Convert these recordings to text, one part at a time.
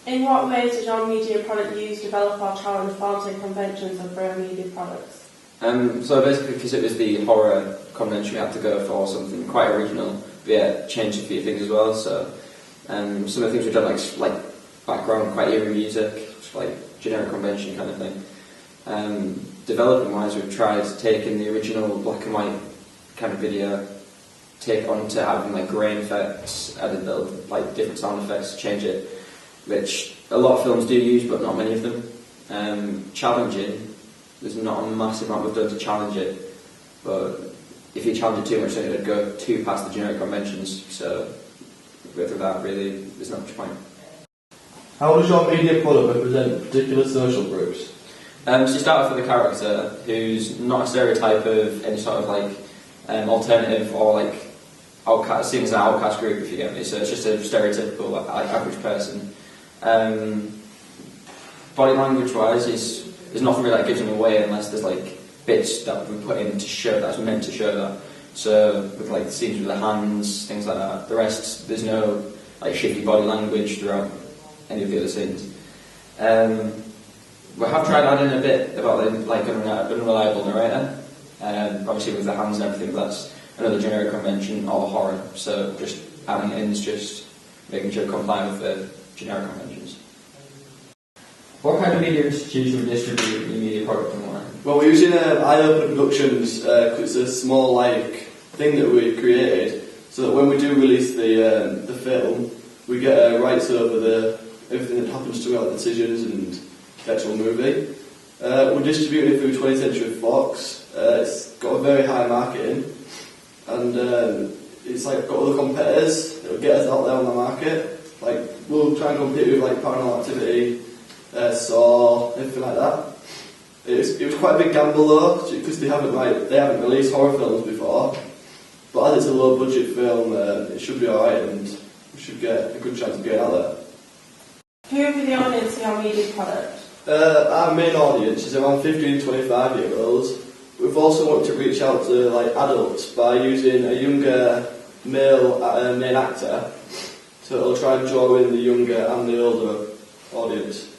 In what ways does your media product use, develop or challenge forms and conventions of real media products? So basically, because it was the horror convention, we had to go for something quite original, but yeah, changed a few things as well. So some of the things we've done, like background, quite eerie music, like generic convention kind of thing. Development-wise, we've tried taking the original black and white kind of video, take on to having like grain effects, added little like different sound effects to change it, which a lot of films do use, but not many of them. Challenging, there's not a massive amount we've done to challenge it, but if you challenge it too much, then it would go too past the generic conventions. So with that, really, there's not much point. How does your media product represent particular social groups? So you start off with a character who's not a stereotype of any sort of like alternative or like outcast, seen as an outcast group, if you get me. So it's just a stereotypical like average person. Body language wise, there's nothing really that gives them away unless there's like bits that we put in to show that's meant to show that. So with like the scenes with the hands, things like that. The rest, there's no like shifty body language throughout any of the other scenes. We have tried adding a bit about the like unreliable narrator. Obviously with the hands and everything, but that's another generic convention or horror. So just adding it in is just making sure it complies with the generic conventions. What kind of media institution would distribute your media product online? Well, we're using Eye-Opener Productions because it's a small like thing that we created, so that when we do release the film, we get rights over everything that happens to our decisions and the actual movie. We're distributing it through 20th Century Fox. It's got a very high marketing, and it's like got other competitors that will get us out there on the market. Like we'll try and compete with like Paranormal Activity, Saw, anything like that. It was quite a big gamble though, because they haven't released horror films before. But as it's a low budget film, it should be alright, and we should get a good chance of getting out there. Who will be the audience for your media product? Our main audience is around 15 to 25 year olds. We've also wanted to reach out to like adults by using a younger male main actor, so it'll try and draw in the younger and the older audience.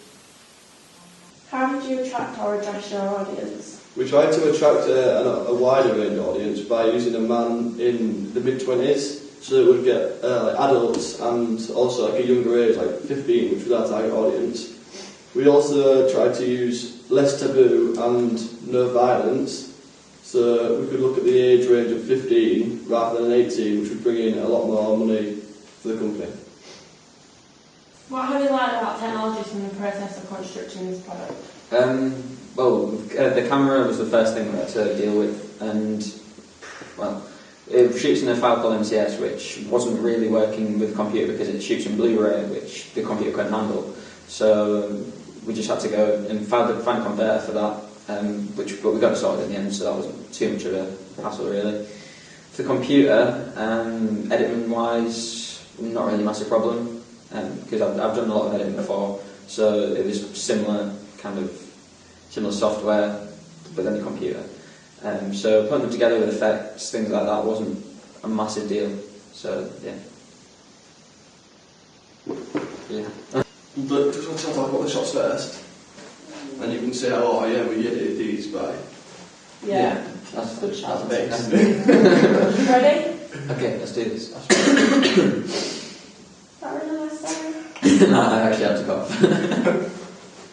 How did you attract or address your audience? We tried to attract a wider range audience by using a man in the mid-20s, so that we'd get like adults and also like a younger age, like 15, which was our target audience. We also tried to use less taboo and no violence, so we could look at the age range of 15 rather than 18, which would bring in a lot more money for the company. What have you learned about technology from the process of constructing this product? The camera was the first thing we had to deal with, and well, it shoots in a file called MCS, which wasn't really working with the computer because it shoots in Blu-ray, which the computer couldn't handle. So we just had to go and find a converter for that, but we got it sorted in the end, so that wasn't too much of a hassle really. For the computer, editing-wise, not really a massive problem. Because I've done a lot of editing before, so it was similar software, but then the computer. So putting them together with effects, things like that, wasn't a massive deal. So yeah. But just want to talk about the shots first, and you can say, oh yeah, we edited these by. Yeah. That's good. That's Ready? Okay, let's do this. No, I actually had to cough.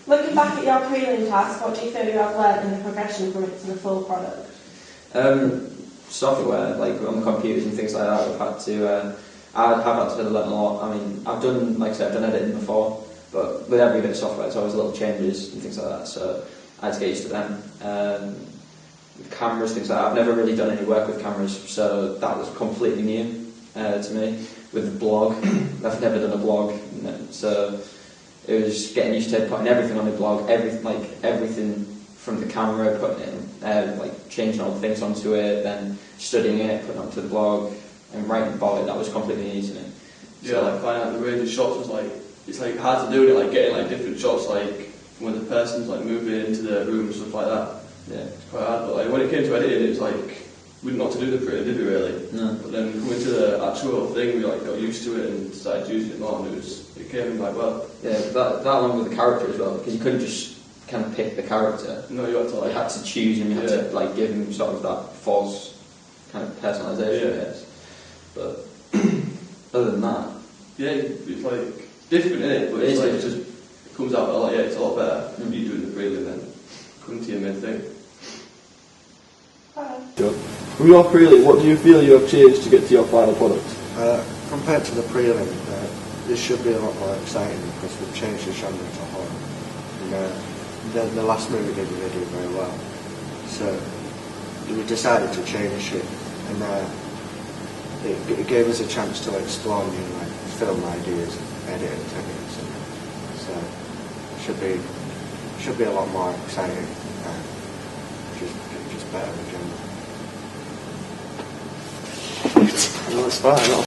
Looking back at your prelim task, what do you feel you have learned in the progression from it to the full product? Software, like on the computers and things like that, I've had to learn a lot. I mean, I've done editing before, but with every bit of software, there's always little changes and things like that, so I had to get used to them. With cameras, things like that, I've never really done any work with cameras, so that was completely new to me. With the blog, I've never done a blog, so it was getting used to putting everything on the blog, everything from the camera, putting it changing all the things onto it, then studying it, putting it onto the blog, and writing about it. That was completely new to me. Yeah, so, finding out the range of shots was it's hard to do it, getting different shots, when the person's moving into the room and stuff like that. Yeah, it's quite hard. But when it came to editing, it was we didn't know what to do with the prelim, did we really? No. But then coming to the actual thing, we like got used to it and started using it more, and it came in quite well. Yeah, that along with the character as well, because you couldn't just kind of pick the character. No, you had to You had to choose him. You had to like give him sort of that false kind of personalisation, I guess. But other than that, yeah, it's like different, isn't it? But it's like just it comes out a lot. Yeah, it's a lot better. Mm. You doing the prelim then coming to your main thing. Hi. From your prelim, what do you feel you have changed to get to your final product? Compared to the prelim, this should be a lot more exciting because we've changed the genre to horror. And, the last movie didn't really do very well, so we decided to change it, and it gave us a chance to explore new film ideas and editing techniques. So it should be a lot more exciting, just better in general. No, it's fine.